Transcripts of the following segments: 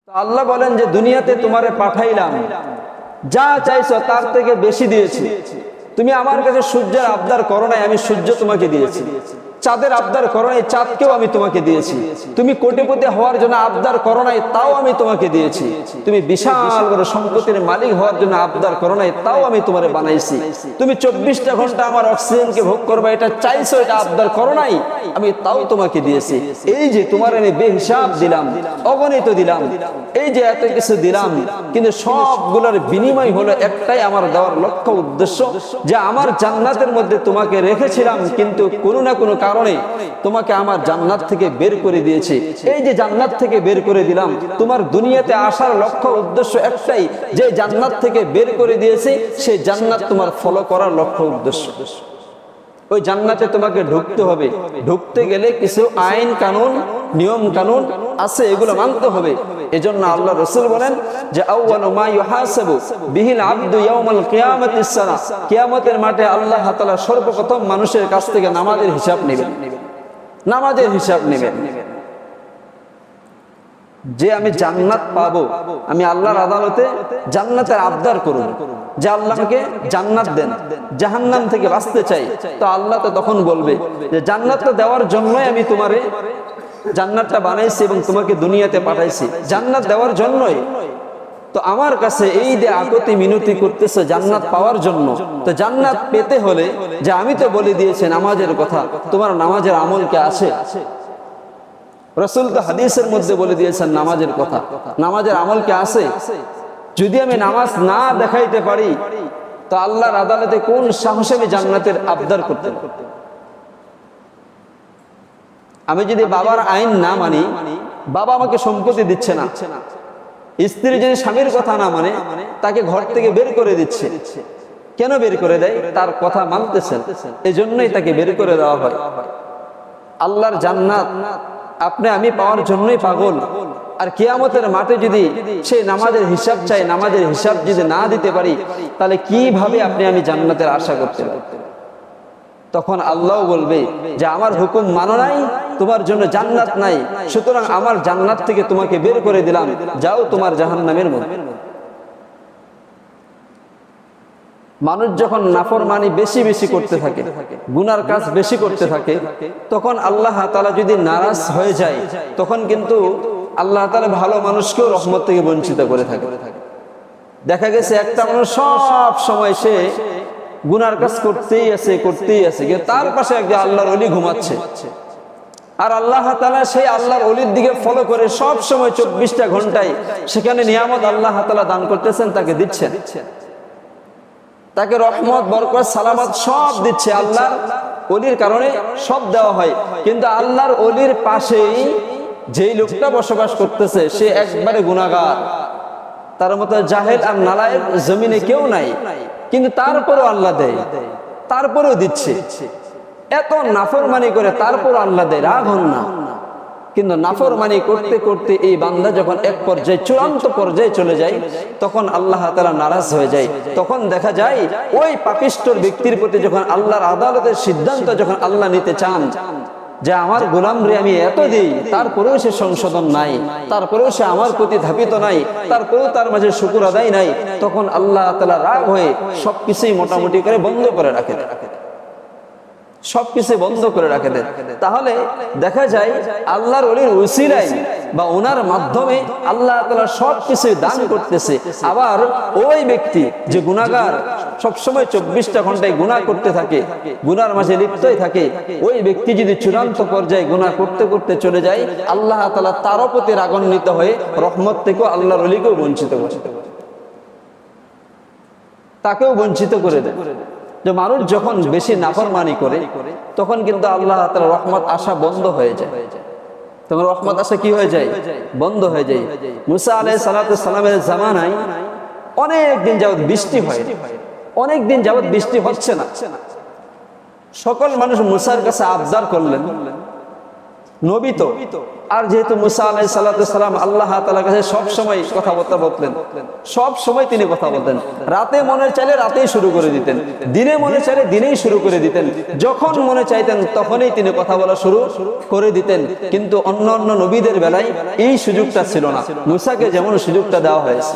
আল্লাহ বলেন যে দুনিয়াতে তোমারে পাঠাইলাম, যা চাইছো তার থেকে বেশি দিয়েছি। তুমি আমার কাছে সূর্যের আবদার করো নাই, আমি সূর্য তোমাকে দিয়েছি। চাঁদের আবদার করো নাই, চাঁদকেও আমি তোমাকে দিয়েছি। তুমি কোটিপতি হওয়ার জন্য আবদার করো নাই, তাও আমি তোমাকে দিয়েছি। তুমি বিশাল বড় সম্পত্তির মালিক হওয়ার জন্য আবদার করো নাই, তাও আমি তোমারে বানাইছি। তুমি 24টা ঘন্টা আমার অক্সিজেনকে ভোগ করবে, এটা চাইছো, এটা আবদার করো নাই, আমি তাও তোমাকে দিয়েছি। এই যে তোমার আমি বেহিসাব দিলাম, অগণিত দিলাম, এই যে এত কিছু দিলাম, কিন্তু সবগুলোর বিনিময় হলো একটাই, আমার দেওয়ার লক্ষ্য উদ্দেশ্য, যে আমার জান্নাতের মধ্যে তোমাকে রেখেছিলাম, কিন্তু কোনো না কোনো কারণে তোমাকে আমার জান্নাত থেকে বের করে দিয়েছি। এই যে জান্নাত থেকে বের করে দিলাম, তোমার দুনিয়াতে আসার লক্ষ্য উদ্দেশ্য একটাই, যে জান্নাত থেকে বের করে দিয়েছি সেই জান্নাত তোমার ফলো করার লক্ষ্য উদ্দেশ্য। ওই জান্নাতে তোমাকে ঢুকতে হবে, ঢুকতে গেলে কিছু আইন কানুন নিয়ম কানুন আছে, এগুলো মানতে হবে। এজন্য আল্লাহ রাসূল বলেন যে আউয়ালু মা ইউহাসাবু বিহিল আবদু ইয়াউমাল কিয়ামাতিস সালাহ, কিয়ামতের মাঠে আল্লাহ তাআলা সর্বপ্রথম মানুষের কাছ থেকে নামাজের হিসাব নেবেন, নামাজের হিসাব নেবেন। যে আমি জান্নাত পাবো, আমি আল্লাহর আদালতে জান্নাতের আবদার করব, যে আল্লাহ আমাকে জান্নাত দেন, জাহান্নাম থেকে বাঁচতে চাই, তো আল্লাহ তো তখন বলবে যে জান্নাতটা দেওয়ার জন্যই আমি তোমারে জান্নাতটা বানাইছি এবং তোমাকে দুনিয়াতে পাঠাইছি, জান্নাত দেওয়ার জন্যই। তো আমার কাছে এই যে আকতি মিনতি করতেছে জান্নাত পাওয়ার জন্য, তো জান্নাত পেতে হলে, যে আমি তো বলে দিয়েছি নামাজের কথা, তোমার নামাজের আমল কি আছে? রাসূল তো হাদিসের মধ্যে বলে দিয়েছেন নামাজের কথা, নামাজের আমল কি আছে? যদি আমি নামাজ না দেখাইতে পারি, তো আল্লাহর আদালতে কোন সাহসে আমি জান্নাতের আবদার করতে? আমি যদি বাবার আইন না মানি, বাবা আমাকে সম্পত্তি দিচ্ছে না, স্ত্রী যদি স্বামীর কথা না মানে, তাকে ঘর থেকে বের করে দিচ্ছে। কেন বের করে দেয়? তার কথা মানতেছেন, এজন্যই তাকে বের করে দেওয়া হয়। আল্লাহর জান্নাত আপনি আমি পাওয়ার জন্যই পাগল। আর কিয়ামতের মাঠে যদি সেই নামাজের হিসাব চাই, নামাজের হিসাব যদি না দিতে পারি, তাহলে কিভাবে আপনি আমি জান্নাতের আশা করতে পারি? তখন আল্লাহ বলবে যে আমার হুকুম মানো নাই, তোমার জন্য জান্নাত নাই, সুতরাং আমার জান্নাত থেকে তোমাকে বের করে দিলাম, যাও তোমার জাহান্নামের মধ্যে। মানুষ যখন নাফরমানি বেশি বেশি করতে থাকে, গুনার কাজ বেশি করতে থাকে, তখন আল্লাহ তাআলা যদি নারাজ হয়ে যায়, তখন কিন্তু আল্লাহ তাআলা ভালো মানুষকেও রহমত থেকে বঞ্চিত করে থাকে। দেখা গেছে একটা মানুষ সব সময় সে গুনার কাজ করতেই আছে, কিন্তু তার পাশে একজন আল্লাহর ওলি ঘুমাচ্ছে, আর আল্লাহ তাআলা সেই আল্লাহর ওলির দিকে ফলো করে সব সময় 24টা ঘন্টায় সেখানে নিয়ামত আল্লাহ তাআলা দান করতেছেন, তাকে দিচ্ছেন, তাকে রহমত বরকত সালামত সব দিচ্ছে। আল্লাহর ওলির কারণে সব দেওয়া হয়, কিন্তু আল্লাহর ওলির পাশেই যেই লোকটা বসবাস করতেছে সে একবারে গুনাহগার, তার মতো জাহেল আর নালায়েক জমিনে কেউ নাই, কিন্তু তারপরও আল্লাহ দেয়, তারপরেও দিচ্ছে। এত নাফরমানি করে তারপর আল্লাহ দেয়, রাগ হন না। কিন্তু নাফরমানি করতে করতে এই বান্দা যখন এক পর্যায়ে চূড়ান্ত পর্যায়ে চলে যায়, তখন আল্লাহ তাআলা নারাজ হয়ে যায়। তখন দেখা যায় ওই পাপিষ্ঠর ব্যক্তির প্রতি যখন আল্লাহর আদালতের সিদ্ধান্ত যখন আল্লাহ নিতে চান, যে আমার গোলাম রে আমি এত দিই, তারপরেও সে সংশোধন নাই, তারপরেও সে আমার প্রতি ধাপিত নাই, তারপরেও তার মাঝে শুকর আদায় নাই, তখন আল্লাহ তাআলা রাগ হয়ে সবকিছুই মোটামুটি করে বন্ধ করে রাখে, সবকিছু বন্ধ করে রাখে দেন। তাহলে দেখা যায় আল্লাহর ওলির উসিলায় বা ওনার মাধ্যমে আল্লাহ তাআলা সবকিছু দান করতেছে। আবার ওই ব্যক্তি যে গুনাহগার, সবসময় 24টা ঘন্টায় গুনাহ করতে থাকে, গুনার মাঝে লিপ্তই থাকে, ওই ব্যক্তি যদি চূড়ান্ত পর্যায়ে গুনাহ করতে করতে চলে যায়, আল্লাহ তাআলা তার প্রতি রাগান্বিত হয়ে রহমত থেকেও আল্লাহর ওলিকেও বঞ্চিত করে, তাকেও বঞ্চিত করে দেয়। যে মানুষ যখন বেশি নাফরমানি করে, তখন কিন্তু আল্লাহ তাআলার রহমত আসা বন্ধ হয়ে যায়, তখন রহমত আসা কি হয়ে যায়? বন্ধ হয়ে যায়। মুসা আলাইহিস সালাতু সালামের জামানায় অনেক দিন যাবত বৃষ্টি হয়, অনেক দিন যাবত বৃষ্টি হচ্ছে না। সকল মানুষ মুসার কাছে আবদার করলেন, নবী তো আর যেহেতু মুসা আলাইহিস সালাম আল্লাহ তাআলার কাছে সব সময় কথাবার্তা বলতেন, সব সময় তিনি কথা বলতেন, রাতে মনে চাইলে রাতেই শুরু করে দিতেন, দিনে মনে চাইলে দিনেই শুরু করে দিতেন, যখন মনে চাইতেন তখনই তিনি কথা বলা শুরু করে দিতেন। কিন্তু অন্য অন্য নবীদের বেলায় এই সুযোগটা ছিল না, মুসাকে যেমন সুযোগটা দেওয়া হয়েছে।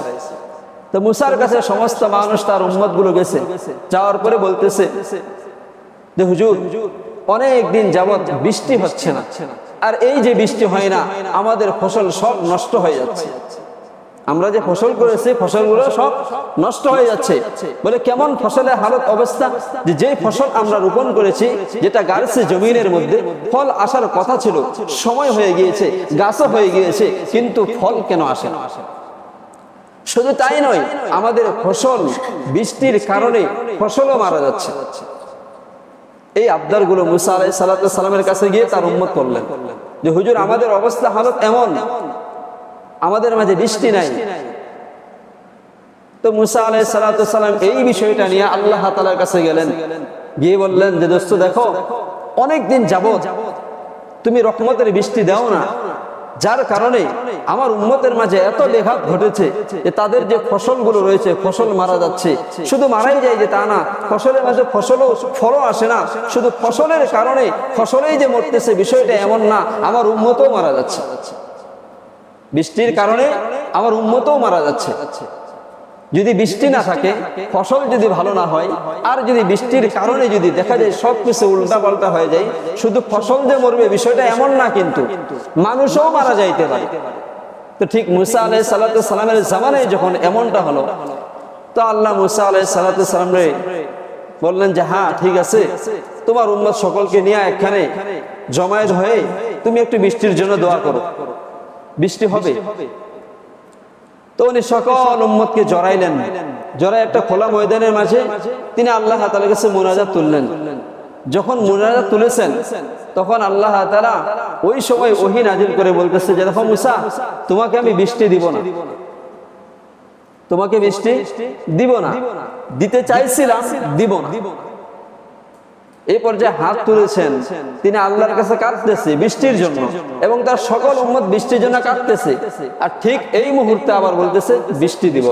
তো মুসার কাছে সমস্ত মানুষ তার উম্মত গুলো গেছে, যাওয়ার পরে বলতেছে যে হুজুর অনেক দিন যাবত বৃষ্টি হচ্ছে না, আর এই যে বৃষ্টি হয় না আমাদের ফসল সব নষ্ট হয়ে যাচ্ছে, আমরা যে ফসল করেছি ফসলগুলো সব নষ্ট হয়ে যাচ্ছে। বলে কেমন ফসলের হালত অবস্থা, যে ফসল আমরা রোপণ করেছি, যেটা গাছছে জমিনের মধ্যে, ফল আসার কথা ছিল, সময় হয়ে গিয়েছে, গাছও হয়ে গিয়েছে, কিন্তু ফল কেন আসে না? শুধু তাই নয়, আমাদের ফসল বৃষ্টির কারণে ফসলও মারা যাচ্ছে। এই আবদার গুলো মুসা আলাইহিস সালামের কাছে গিয়ে তার উম্মত করলেন যে হুজুর আমাদের অবস্থা হালত এমন, আমাদের মাঝে বৃষ্টি নাই। তো মুসা আলাইহিস সালাম এই বিষয়টা নিয়ে আল্লাহ তাআলার কাছে গেলেন, গিয়ে বললেন যে দোস্ত দেখো, অনেকদিন যাবত তুমি রহমতের বৃষ্টি দাও না, যার কারণে আমার উম্মতের মাঝে এত লেখাত ঘটেছে যে তাদের যে ফসলগুলো রয়েছে ফসল মারা যাচ্ছে। শুধু মারাই যায় যে তা না, ফসলের মাঝে ফলও আসে না, শুধু ফসলের কারণে ফসলেই যে মরতেছে বিষয়টা এমন না, আমার উম্মতও মারা যাচ্ছে, বৃষ্টির কারণে আমার উম্মতও মারা যাচ্ছে। যদি বৃষ্টি না থাকে, ফসল যদি ভালো না হয়, আর যদি বৃষ্টির কারণে যদি দেখা যায় সবকিছু উল্টা পাল্টা হয়ে যায়, শুধু ফসল যে মরবে বিষয়টা এমন না, কিন্তু মানুষও মারা যাইতে পারে। তো ঠিক মুসা আলাইহিস সালামের জামানায় যখন এমনটা হলো, তো আল্লাহ মুসা আলাইহিস সালাম রে বললেন যে হ্যাঁ ঠিক আছে, তোমার উম্মত সকলকে নিয়ে এখানে জমায়েত হয়ে তুমি একটু বৃষ্টির জন্য দোয়া করো, বৃষ্টি হবে। তো উনি সকল উম্মতকে জড়াইলেন, জড়াই একটা খোলা ময়দানের মাঝে তিনি আল্লাহ তাআলার কাছে মুনাজাত তুললেন। যখন মুনাজাত তুলেছেন তখন আল্লাহ তাআলা ওই সময় ওহী নাজিল করে বলতেছে যে দেখো মুসা, তোমাকে আমি বৃষ্টি দিব না, তোমাকে বৃষ্টি দিব না, দিতে চাইছিলাম দিব না। এই পর্যায়ে হাত তুলেছেন তিনি আল্লাহর কাছে কাঁদতেছে বৃষ্টির জন্য, এবং তার সকল উম্মত বৃষ্টির জন্য কাঁদতেছে। আর ঠিক এই মুহূর্তে আবার বলতেছে বৃষ্টি দিব।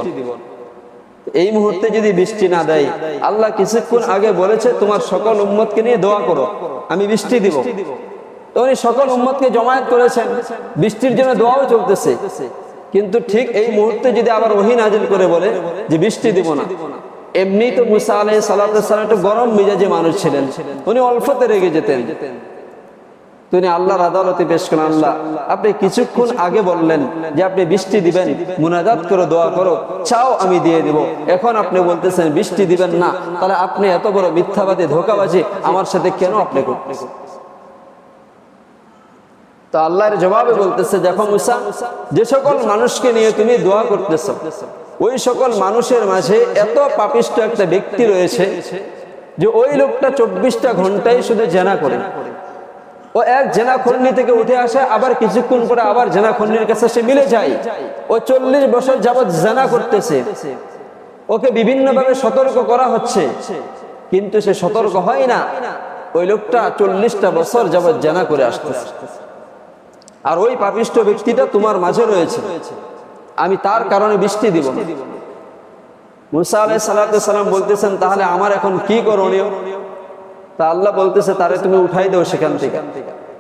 এই মুহূর্তে যদি বৃষ্টি না দেয়, আল্লাহ কিছুক্ষণ আগে বলেছে তোমার সকল উম্মতকে নিয়ে দোয়া করো, আমি বৃষ্টি দিব। তো উনি সকল উম্মতকে জমায়েত করেছেন, বৃষ্টির জন্য দোয়াও চলতেছে। কিন্তু ঠিক এই মুহূর্তে যদি আবার ওহী নাজিল করে বলে যে বৃষ্টি দিব না, এমনি তো মুসা আলাইহিস সালাম একটা গরম মেজাজে মানুষ ছিলেন, উনি অল্পতে রেগে যেতেন। তিনি আল্লাহর আদালতে পেশ করেন, আল্লাহ আপনি কিছুক্ষণ আগে বললেন যে আপনি বৃষ্টি দিবেন, মুনাজাত করো, দোয়া করো, চাও আমি দিয়ে দিব, এখন আপনি বলতেছেন বৃষ্টি দিবেন না, তাহলে আপনি এত বড় মিথ্যাবাদী ধোঁকাবাজি আমার সাথে কেন আপনি করতেছেন? তো আল্লাহর জবাবে বলতেছে দেখো মুসা, যে সকল মানুষকে নিয়ে তুমি দোয়া করতেছো, ওই সকল মানুষের মাঝে এত পাপিষ্ঠ একটা ব্যক্তি রয়েছে যে ওই লোকটা 24টা ঘন্টায় শুধু জেনা করে। ও এক জেনাখন্ডি থেকে উঠে আসে, আবার কিছুক্ষণ পরে আবার জেনাখন্ডির কাছে সে মিলে যায়। ও 40 বছর যাবৎ জেনা করতেছে, ওকে বিভিন্ন ভাবে সতর্ক করা হচ্ছে, কিন্তু সে সতর্ক হয় না। ওই লোকটা 40টা বছর যাবৎ জেনা করে আসতেছে, আর ওই পাপিষ্ঠ ব্যক্তিটা তোমার মাঝে রয়েছে, আমি তার কারণে বৃষ্টি দিব না। মুসা আলাইহিস সালাম বলতেছেন তাহলে আমার এখন কি করণীয়? তা আল্লাহ বলতেছে তারে তুমি উঠাই দাও সেখান থেকে,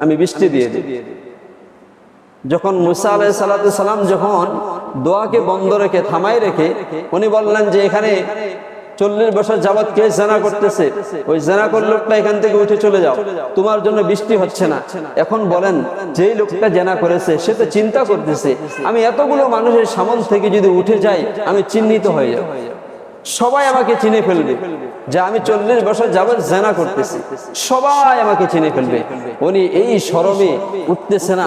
আমি বৃষ্টি দিয়ে দিই। যখন মুসা আলাইহিস সালাম যখন দোয়াকে বন্ধ রেখে থামাই রেখে উনি বললেন যে এখানে 40 বছর যাবত কে জেনা করতেছে, ওই জেনা কর লোকটা এখান থেকে উঠে চলে যাও, তোমার জন্য বৃষ্টি হচ্ছে না। এখন বলেন যেই লোকটা জেনা করেছে সে তো চিন্তা করতেছে আমি এতগুলো মানুষের সামনে থেকে যদি উঠে যাই আমি চিহ্নিত হয়ে যাব, সবাই আমাকে চিনে ফেলবে যে আমি 40 বছর যাবত জেনা করতেছি, সবাই আমাকে চিনে ফেলবে। উনি এই শরমে উঠতেছে না,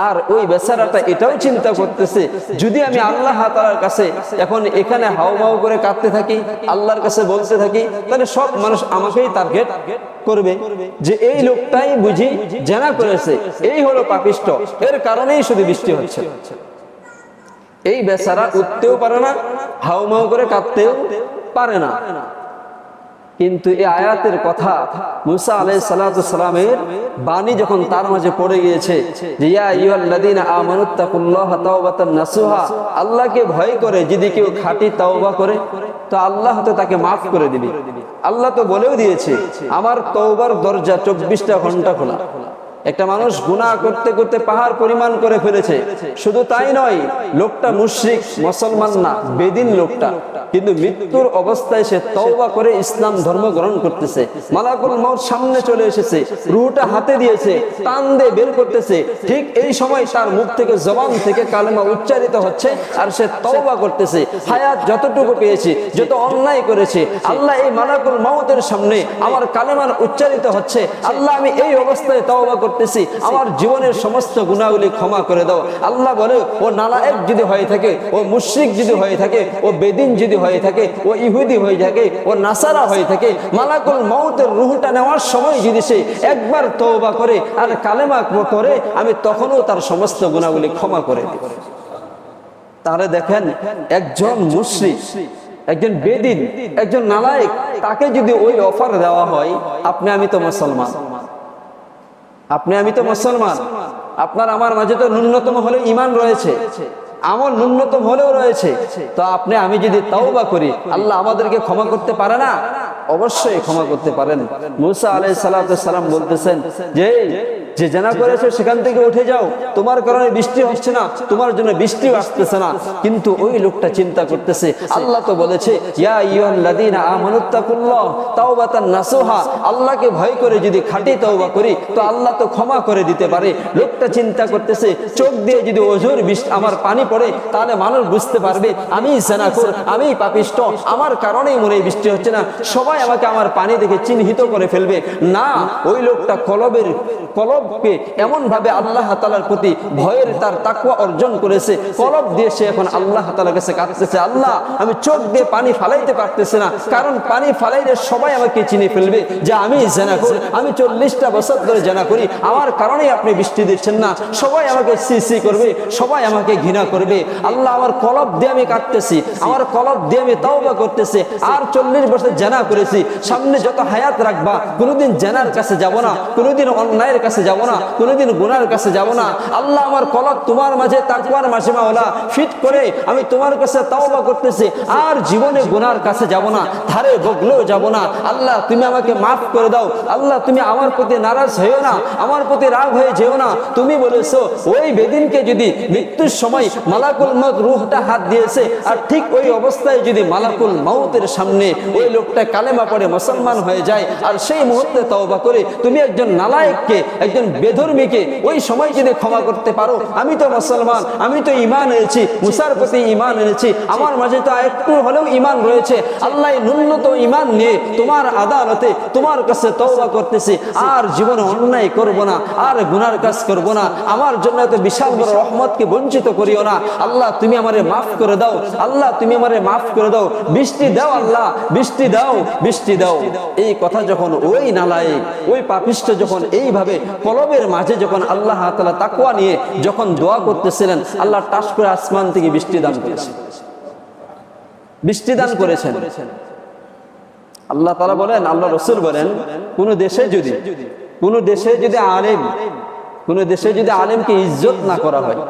আর ওই বেচারাটা এটাও চিন্তা করতেছে যদি আমি আল্লাহ তাআলার কাছে এখন এখানে হাউমাউ করে কাঁদতে থাকি, আল্লাহর কাছে বলতে থাকি, তাহলে সব মানুষ আমাকেই টার্গেট করবে যে এই লোকটাই বুঝি জেনা করেছে, এই হলো পাপিষ্ঠ, এর কারণেই শুধু বৃষ্টি হচ্ছে। এই বেচারা উঠতেও পারে না, হাউমাউ করে কাঁদতেও পারে না। কিন্তু এই আয়াতের কথা মুসা আলাইহিস সালাতু সালামের বাণী যখন তার মাঝে পড়ে গিয়েছে যে ইয়া আইয়ুহাল্লাযীনা আমানুত্তাকুল্লাহা তাওবাতান নাসুহা, আল্লাহকে ভয় করে যদি কেউ খাঁটি তাওবা করে তো আল্লাহ তো তাকে মাফ করে দিবে। আল্লাহ তো বলেও দিয়েছে আমার তওবার দরজা 24টা ঘন্টা খোলা। একটা মানুষ গুনাহ করতে করতে পাহাড় পরিমাণ করে ফেলেছে, শুধু তাই নয়, লোকটা মুশরিক, মুসলমান না, বেদিন লোকটা, কিন্তু মৃত্যুর অবস্থায় সে তওবা করে ইসলাম ধর্ম গ্রহণ করতেছে। মালাকুল মউত সামনে চলে এসেছে, রূহটা হাতে দিয়েছে, টান দিয়ে বের করতেছে। ঠিক এই সময় তার মুখ থেকে, জবান থেকে কালেমা উচ্চারিত হচ্ছে আর সে তওবা করতেছে। হায়াত যতটুকু পেয়েছে, যত অন্যায় করেছে, আল্লাহ এই মালাকুল মউতের সামনে আমার কালেমান উচ্চারিত হচ্ছে, আল্লাহ আমি এই অবস্থায় তওবা করতেছি, আমার জীবনের সমস্ত গুনাহগুলি ক্ষমা করে দাও। আল্লাহ বলে ও নালায়েক যদি হয়ে থাকে, ও মুশরিক যদি হয়ে থাকে, ও বেদিন যদি হয়ে থাকে, ও ইহুদি হয়ে থাকে, ও নাসারা হয়ে থাকে, মালাকুল মউতের রূহটা নেওয়ার সময় যদি সে একবার তওবা করে আর কালেমা করে, আমি তখনও তার সমস্ত গুনাহগুলি ক্ষমা করে দেব। তাহলে দেখেন, একজন মুশরিক, একজন বেদিন, একজন নালায়েক, তাকে যদি ওই অফার দেওয়া হয়, আপনি আমি তো মুসলমান, আপনি আমি তো মুসলমান, আপনার আমার মাঝে তো ন্যূনতম হলেও ঈমান রয়েছে, আমল ন্যূনতম হলেও রয়েছে, তো আপনি আমি যদি তাওবা করি, আল্লাহ আমাদেরকে ক্ষমা করতে পারে না? অবশ্যই ক্ষমা করতে পারেন। মুসা আলাইহিস সালাতু সালাম বলতেছেন যে যে জেনা করেছে সেখান থেকে উঠে যাও, তোমার কারণে বৃষ্টি হচ্ছে না, তোমার জন্য বৃষ্টিও আসতেছে না। কিন্তু ওই লোকটা চিন্তা করতেছে, আল্লাহ তো বলেছে ইয়া আইয়ুহাল্লাযীনা আমানুত্তাকুল্লাহ তাওবাতান নাসুহা, আল্লাহকে ভয় করে যদি খাঁটি তওবা করি তো আল্লাহ তো ক্ষমা করে দিতে পারে। লোকটা চিন্তা করতেছে, চোখ দিয়ে যদি ওজোর বৃষ্টি আমার পানি পড়ে তাহলে মানুষ বুঝতে পারবে আমি জেনাখোর, আমি পাপিষ্ট, আমার কারণেই মনে বৃষ্টি হচ্ছে না, সবাই আমাকে আমার পানি দেখে চিহ্নিত করে ফেলবে। না, ওই লোকটা কলবকে এমন ভাবে আল্লাহ তাআলার প্রতি ভয়ের তার তাকওয়া অর্জন করেছে, কলব দিয়ে সে এখন আল্লাহ তাআলার কাছে কাঁদতেছে, আল্লাহ আমি চোখ দিয়ে পানি ফালাইতে পারতেছি না, কারণ পানি ফালাইলে সবাই আমাকে চিনে ফেলবে যে আমি জেনাখোর, আমি 40টা বছর ধরে জেনা করি, আমার কারণেই আপনি বৃষ্টি দিচ্ছেন না, সবাই আমাকে সি করবে, সবাই আমাকে ঘৃণা করবে। আল্লাহ আমার কলব দিয়ে আমি কাঁদতেছি, আমার কলব দিয়ে আমি তাওবা করতেছি, আর 40 বছর জেনা করেছি, সামনে যত হায়াত রাখবা কোনোদিন জেনার কাছে যাব না, কোনোদিন অন্যায়ের কাছে যাব না, কোনোদিন গুনার কাছে যাব না। আল্লাহ আমার কলব তোমার মাঝে তাকওয়ার মাঝে মাওলা ফিট করে আমি তোমার কাছে তাওবা করতেছি, আর জীবনে গুনার কাছে যাব না, ধারে বগলেও যাব না। আল্লাহ তুমি আমাকে মাফ করে দাও, আল্লাহ তুমি আমার প্রতি নারাজ হয়েও না, আমার প্রতি রাগ হয়ে যেও না। তুমি বলেছো ওই বেদিনকে যদি মৃত্যুর সময় মালাকুল মউত রূহটা হাত দিয়েছে, আর ঠিক ওই অবস্থায় যদি মালাকুল মউতের সামনে ওই লোকটা কালেমা পড়ে মুসলমান হয়ে যায় আর সেই মুহূর্তে তওবা করে তুমি একজন নালায়েককে, একজন বেধর্মীকে ওই সময় যদি ক্ষমা করতে পারো, আমি তো মুসলমান, আমি তো ঈমান এনেছি, মুসার প্রতি ঈমান এনেছি, আমার মাঝে তো একটু হলেও ঈমান রয়েছে, আল্লাহ ন্যূনতম ঈমান নিয়ে তোমার আদালতে তোমার কাছে তওবা করতেছি, আর জীবনে অন্যায় করব না, আর গুনার কাজ করব না, আমার জন্য এত বিশাল বড় রহমতকে বঞ্চিত করিও না। আল্লাহ তুমি আমারে মাফ করে দাও, আল্লাহ তুমি আমারে মাফ করে দাও, বৃষ্টি দাও, আল্লাহ বৃষ্টি দাও, বৃষ্টি দাও। এই কথা যখন ওই নালায়েক, ওই পাপিষ্ঠ যখন এইভাবে কলবের মাঝে যখন আল্লাহ তাআলা তাকওয়া নিয়ে যখন দোয়া করতেছিলেন, আল্লাহ টাস করে আসমান থেকে বৃষ্টি দান করেছেন, বৃষ্টি দান করেছেন। আল্লাহ তাআলা বলেন, আল্লাহ রাসূল বলেন, কোন দেশে যদি আলেম, কোন দেশে যদি আলেমকে ইজ্জত না করা হয়,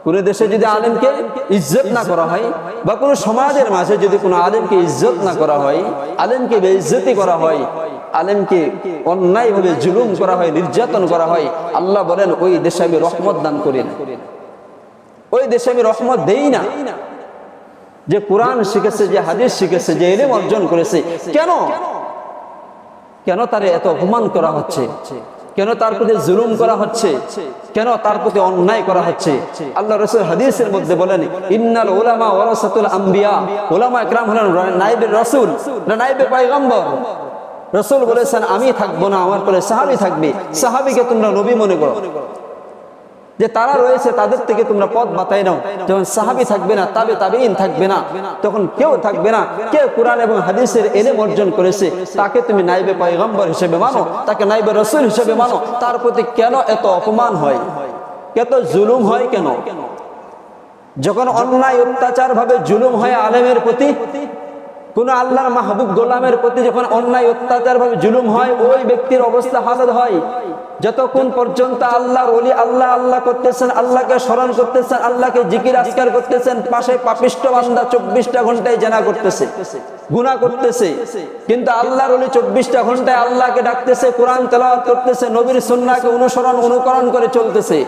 কোন দেশে যদি আলেমকে ইজ্জত না করা হয়, বা কোন সমাজের মাঝে যদি কোনো আলেমকে ইজ্জত না করা হয়, আলেমকে বেইজ্জতি করা হয়, আলেমকে অন্যায়ভাবে জুলুম করা হয়, নির্যাতন করা হয়, আল্লাহ বলেন ওই দেশে আমি রহমত দান করি না, ওই দেশে আমি রহমত দেই না। যে কোরআন শিখেছে, যে হাদিস শিখেছে, যে ইলম অর্জন করেছে, কেন তারে এত অপমান করা হচ্ছে, কেন তার প্রতি জুলুম করা হচ্ছে, কেন তার প্রতি অন্যায় করা হচ্ছে? আল্লাহ রাসূল হাদিসের মধ্যে বলেন, ইন্নাল উলামা ওয়ারাসাতুল আম্বিয়া, উলামা ইকরাম হলেন নায়েবে রাসূল, নায়েবে পয়গম্বর। রাসূল বলেছেন আমি থাকবো না, আমার পরে সাহাবী থাকবে। সাহাবীকে তোমরা নবী মনে করো, যে তারা রয়েছে তাদের থেকে তোমরা পথ বাতাই নাও। যখন সাহাবী থাকবে না, তাবেঈন থাকবে না, তখন কেউ থাকবে না। কে কোরআন এবং হাদিসের ইলম অর্জন করেছে তাকে তুমি নায়েবে পয়গম্বর হিসেবে মানো, তাকে নায়েবে রাসূল হিসেবে মানো। তার প্রতি কেন এত অপমান হয়, কত জুলুম হয়? কেন যখন অন্যায় অত্যাচার ভাবে জুলুম হয় আলেমের প্রতি, কোন আল্লাহর মাহবুব গোলামের প্রতি যখন অন্যায় অত্যাচার ভাবে জুলুম হয়, ওই ব্যক্তির অবস্থা হালত হয় যতক্ষণ পর্যন্ত আল্লাহর ওলি আল্লাহ আল্লাহ করতেছেন, আল্লাহকে স্মরণ করতেছেন, আল্লাহকে জিকির আজকার করতেছেন, পাশে পাপিষ্ট বান্দা 24টা ঘন্টায় জেনা করতেছে, গুনাহ করতেছে, কিন্তু আল্লাহর ওলি 24টা ঘন্টায় আল্লাহকে ডাকতেছে, কোরআন তেলাওয়াত করতেছে, নবীর সুন্নাহকে অনুকরণ করে চলতেছে।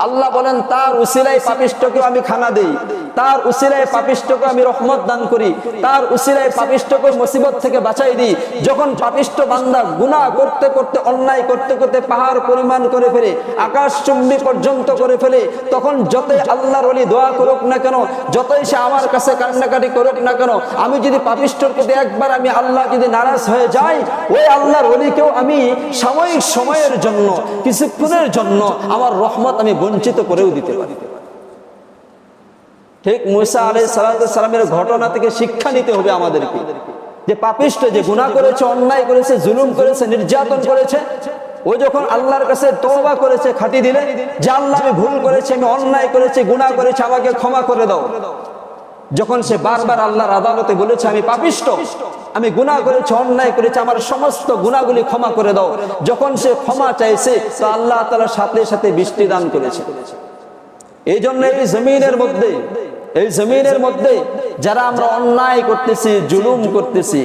আল্লাহ বলেন তার উসিলায় পাপিষ্টকে আমি খানা দেই, তার উসিলায় পাপিষ্টকে আমি রহমত দান করি, তার উসিলায় পাপিষ্টকে মুসিবত থেকে বাঁচাই দিই। যখন পাপিষ্ট বান্দা গুনাহ করতে করতে অন্যায় করতে করতে পাহাড় পরিমাণ করে ফেলে, আকাশ চুম্বি পর্যন্ত করে ফেলে, তখন যতই আল্লাহর ওলি দোয়া করুক না কেন, যতই সে আমার কাছে কান্নাকাটি করুক না কেন, আমি যদি পাপিষ্টর প্রতি একবার আমি আল্লাহ যদি নারাজ হয়ে যাই, ওই আল্লাহর ওলিকেও আমি সাময়িক সময়ের জন্য, কিছুক্ষণের জন্য আমার রহমত আমি বঞ্চিত করেও দিতে পারি। ঠিক মুসা আলাইহিস সালামের ঘটনা থেকে শিক্ষা নিতে হবে আমাদেরকে, যে পাপিষ্ট যে গুনাহ করেছে, অন্যায় করেছে, জুলুম করেছে, নির্যাতন করেছে, ও যখন আল্লাহর কাছে তওবা করেছে খাঁটি দিলে, যে আল্লাহ আমি ভুল করেছি, আমি অন্যায় করেছি, গুনাহ করেছি, আমাকে ক্ষমা করে দাও। যখন সে বারবার আল্লাহর আদালতে বলেছে আমি পাপিষ্ট, আমি গুনাহ করেছি, অন্যায় করেছি, আমার সমস্ত গুনাহগুলি ক্ষমা করে দাও, যখন সে ক্ষমা চাইছে, তো আল্লাহ তাআলা সাথে সাথে বৃষ্টি দান করেছে। এই জন্য এই জমিনের মধ্যে যারা আমরা অন্যায় করতেছি, জুলুম করতেছি,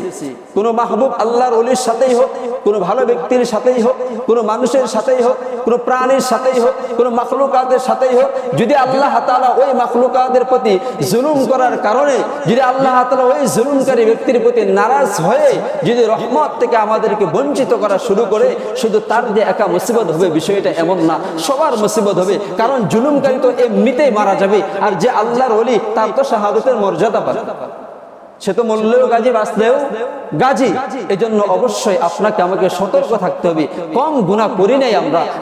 কোন মাহবুব আল্লাহর ওলির সাথেই হোক, কোন ভালো ব্যক্তির সাথেই হোক, কোন মানুষের সাথেই হোক, কোন প্রাণীর সাথেই হোক, কোন মাখলুকাতের সাথেই হোক, যদি আল্লাহ তাআলা ওই মাখলুকাতের প্রতি জুলুম করার কারণে যদি আল্লাহ তাআলা ওই জুলুমকারী ব্যক্তির প্রতি নারাজ হয়ে যদি রহমত থেকে আমাদেরকে বঞ্চিত করা শুরু করে, শুধু তার যে একা মুসিবত হবে বিষয়টা এমন না, সবার মুসিবত হবে। কারণ জুলুমকারী তো এমনিতেই মারা যাবে, আর যে আল্লাহর ওলি তার তো শাহাদাতের মর্যাদা পাবে, সে তো মরলেও গাজী, বাঁচলেও গাজী। এজন্য অবশ্যই আপনাকে আমাকে সতর্ক থাকতে হবে। কম গুনাহ করি নাই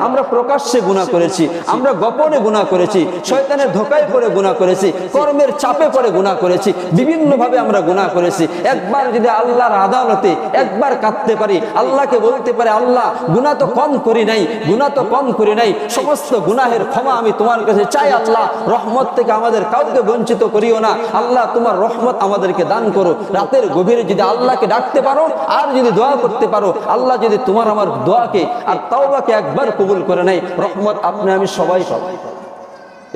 আমরা প্রকাশ্যে গুনাহ করেছি, আমরা গোপনে গুনাহ করেছি, শয়তানের ধোঁকায় পড়ে গুনাহ করেছি, কর্মের চাপে পড়ে গুনাহ করেছি, বিভিন্ন ভাবে আমরা গুনাহ করেছি। একবার যদি আল্লাহর আদালতে একবার কাঁদতে পারি, আল্লাহকে বলতে পারি আল্লাহ গুনাহ তো কম করি নাই, গুনাহ তো কম করি নাই, সমস্ত গুনাহের ক্ষমা আমি তোমার কাছে চাই। আল্লাহ রহমত থেকে আমাদের কাউকে বঞ্চিত করিও না, আল্লাহ তোমার রহমত আমাদেরকে দান করো। রাতের গভীরে যদি আল্লাহকে ডাকতে পারো আর যদি দোয়া করতে পারো, আল্লাহ যদি তোমার আমার দোয়াকে আর তাওবাকে একবার কবুল করে নেয়, রহমত আপনি আমি সবাই পাবো।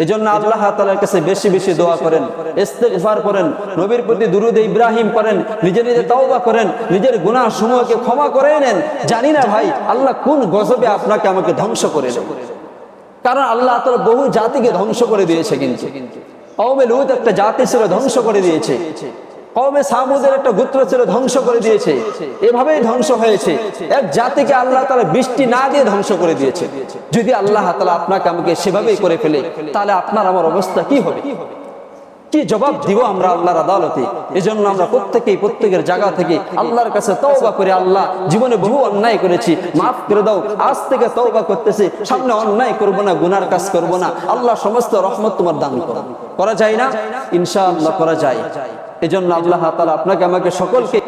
এজন্য আল্লাহ তাআলার কাছে বেশি বেশি দোয়া করেন, ইস্তিগফার করেন, নবীর প্রতি দুরূদ ইব্রাহিম পড়েন, নিজে নিজে তাওবা করেন, নিজের গুনাহ সমূহকে ক্ষমা করে নেন। জানি না ভাই আল্লাহ কোন গজবে আপনাকে আমাকে ধ্বংস করে দেন, কারণ আল্লাহ তাআলা বহু জাতিকে ধ্বংস করে দিয়েছে। কিন্তু কওমে লূত একটা জাতি ছিল, ধ্বংস করে দিয়েছে। কওমে সামুদের একটা গোত্র ছিল, ধ্বংস করে দিয়েছে। এভাবেই ধ্বংস হয়েছে। এক জাতিকে আল্লাহ তাআলা বৃষ্টি না দিয়ে ধ্বংস করে দিয়েছে। যদি আল্লাহ তাআলা আপনাকে আমাকে সেভাবেই করে ফেলে, তাহলে আপনার আমার অবস্থা কি হবে? কি জবাব দিব আমরা আল্লাহর আদালতে? এজন্য আমরা প্রত্যেকের জায়গা থেকে আল্লাহর কাছে তওবা করে, আল্লাহ জীবনে বহু অন্যায় করেছি, মাফ করে দাও, আজ থেকে তওবা করতেছি, সামনে অন্যায় করব না, গুনার কাজ করব না। আল্লাহ সমস্ত রহমত তোমার দান করো। করা যায় না? ইনশাআল্লাহ করা যায়। এজন্য আল্লাহ তাআলা আপনাকে আমাকে সকলকে